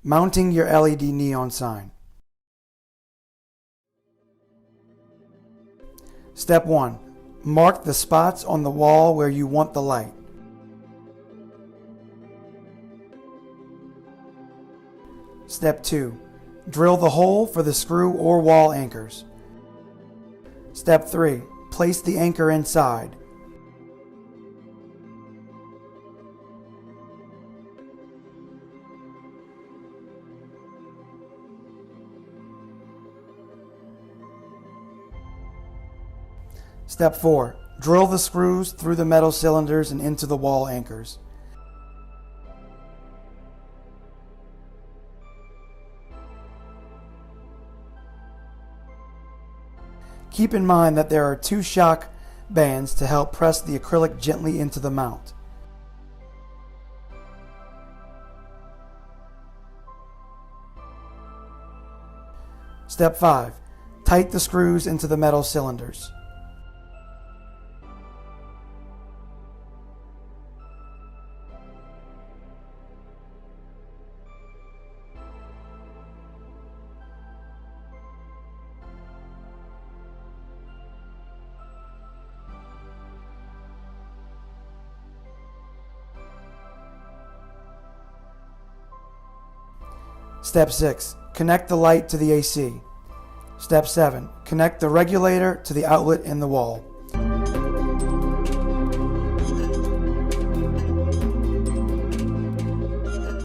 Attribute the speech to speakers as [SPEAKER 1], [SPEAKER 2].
[SPEAKER 1] Mounting your LED neon sign. Step 1. Mark the spots on the wall where you want the light. Step 2. Drill the hole for the screw or wall anchors. Step 3. Place the anchor inside. Step 4. Drill the screws through the metal cylinders and into the wall anchors. Keep in mind that there are 2 shock bands to help press the acrylic gently into the mount. Step 5. Tighten the screws into the metal cylinders. Step 6. Connect the light to the AC. Step 7. Connect the regulator to the outlet in the wall.